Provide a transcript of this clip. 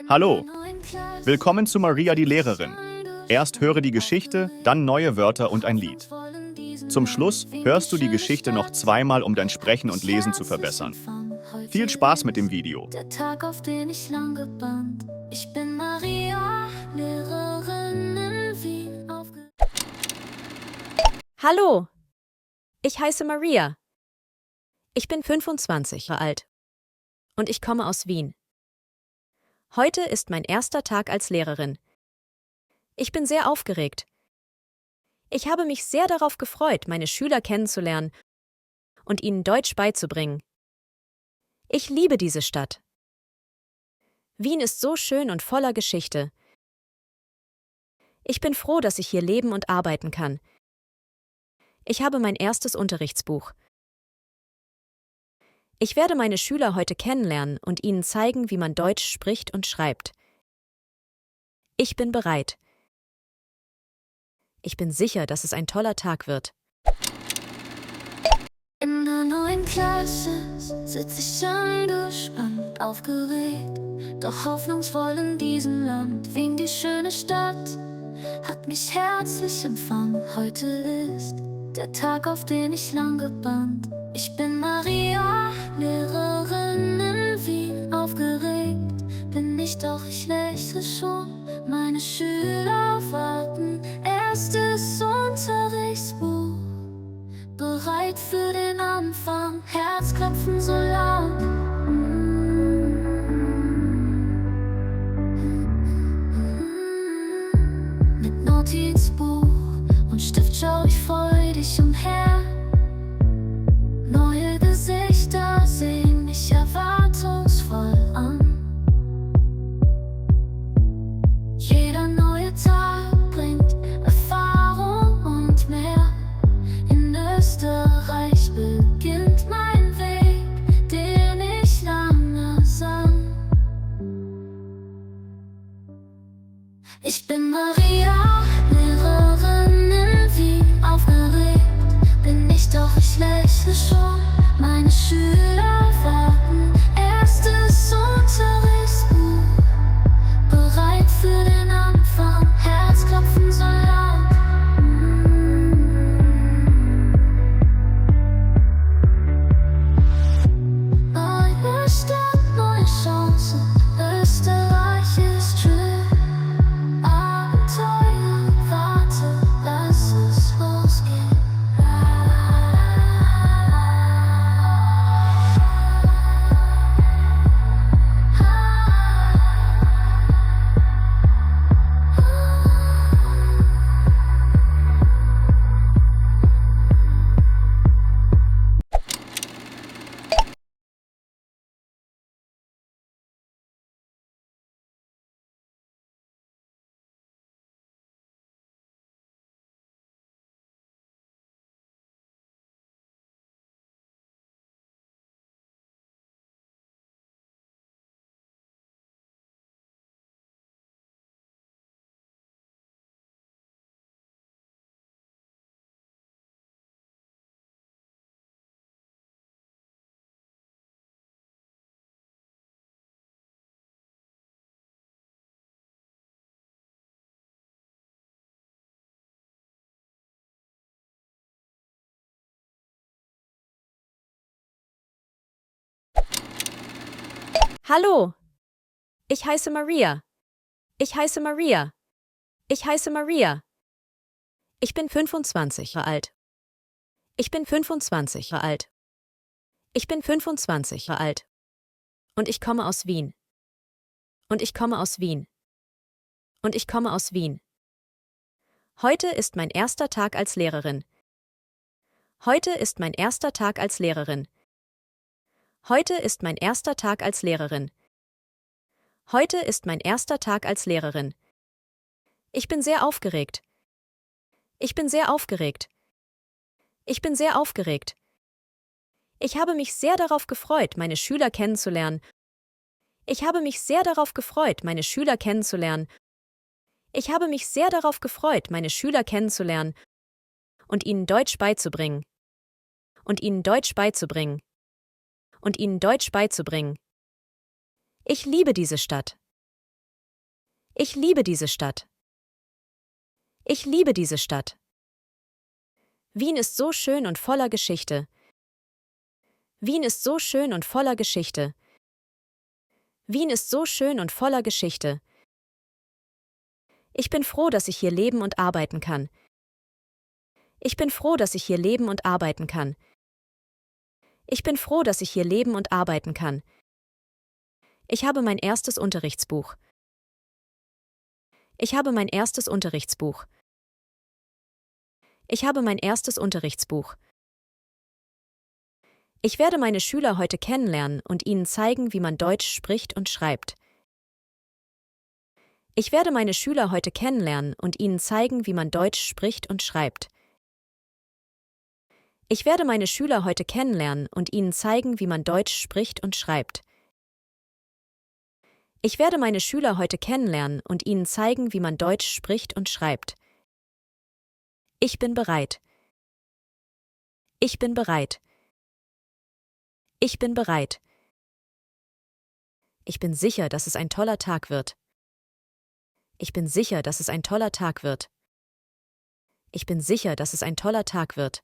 Hallo, willkommen zu Maria die Lehrerin. Erst höre die Geschichte, dann neue Wörter und ein Lied. Zum Schluss hörst du die Geschichte noch zweimal, um dein Sprechen und Lesen zu verbessern. Viel Spaß mit dem Video. Der Tag, auf den ich lang gebannt. Ich bin Maria, Lehrerin in Wien. Hallo, ich heiße Maria. Ich bin 25 Jahre alt und ich komme aus Wien. Heute ist mein erster Tag als Lehrerin. Ich bin sehr aufgeregt. Ich habe mich sehr darauf gefreut, meine Schüler kennenzulernen und ihnen Deutsch beizubringen. Ich liebe diese Stadt. Wien ist so schön und voller Geschichte. Ich bin froh, dass ich hier leben und arbeiten kann. Ich habe mein erstes Unterrichtsbuch. Ich werde meine Schüler heute kennenlernen und ihnen zeigen, wie man Deutsch spricht und schreibt. Ich bin bereit. Ich bin sicher, dass es ein toller Tag wird. In der neuen Klasse sitze ich angespannt, aufgeregt, doch hoffnungsvoll in diesem Land. Wien, die schöne Stadt, hat mich herzlich empfangen. Heute ist der Tag, auf den ich lang gebannt. Ich bin Maria, Lehrerin in Wien. Aufgeregt bin ich, doch ich lächle schon. Meine Schüler warten, erstes Unterrichtsbuch. Bereit für den Anfang, Herzklopfen so laut. Mit Notizbuch und Stift schau ich freudig umher. Neue Gesichter sehen mich erwartungsvoll an. Jeder neue Tag bringt Erfahrung und mehr. In Österreich beginnt mein Weg, den ich lange sann. Ich bin Maria, Lehrerin in Wien. Aufgeregt bin ich, doch ich lächle schon. Meine Schüler warten, erstes Unterrichtsbuch. Bereit für den Anfang, Herzklopfen so laut. Neue Stadt, neue Chancen, Österreich ist schön. Abenteuer, warte, lass es losgehen. Hallo, ich heiße Maria. Ich heiße Maria. Ich heiße Maria. Ich bin 25 Jahre alt. Ich bin 25 Jahre alt. Ich bin 25 Jahre alt. Und ich komme aus Wien. Und ich komme aus Wien. Und ich komme aus Wien. Heute ist mein erster Tag als Lehrerin. Heute ist mein erster Tag als Lehrerin. Heute ist mein erster Tag als Lehrerin. Heute ist mein erster Tag als Lehrerin. Ich bin sehr aufgeregt. Ich bin sehr aufgeregt. Ich bin sehr aufgeregt. Ich habe mich sehr darauf gefreut, meine Schüler kennenzulernen. Ich habe mich sehr darauf gefreut, meine Schüler kennenzulernen. Ich habe mich sehr darauf gefreut, meine Schüler kennenzulernen und ihnen Deutsch beizubringen. Und ihnen Deutsch beizubringen. Und ihnen Deutsch beizubringen. Ich liebe diese Stadt. Ich liebe diese Stadt. Ich liebe diese Stadt. Wien ist so schön und voller Geschichte. Wien ist so schön und voller Geschichte. Wien ist so schön und voller Geschichte. Ich bin froh, dass ich hier leben und arbeiten kann. Ich bin froh, dass ich hier leben und arbeiten kann. Ich bin froh, dass ich hier leben und arbeiten kann. Ich habe mein erstes Unterrichtsbuch. Ich habe mein erstes Unterrichtsbuch. Ich habe mein erstes Unterrichtsbuch. Ich werde meine Schüler heute kennenlernen und ihnen zeigen, wie man Deutsch spricht und schreibt. Ich werde meine Schüler heute kennenlernen und ihnen zeigen, wie man Deutsch spricht und schreibt. Ich werde meine Schüler heute kennenlernen und ihnen zeigen, wie man Deutsch spricht und schreibt. Ich werde meine Schüler heute kennenlernen und ihnen zeigen, wie man Deutsch spricht und schreibt. Ich bin bereit. Ich bin bereit. Ich bin bereit. Ich bin sicher, dass es ein toller Tag wird. Ich bin sicher, dass es ein toller Tag wird. Ich bin sicher, dass es ein toller Tag wird.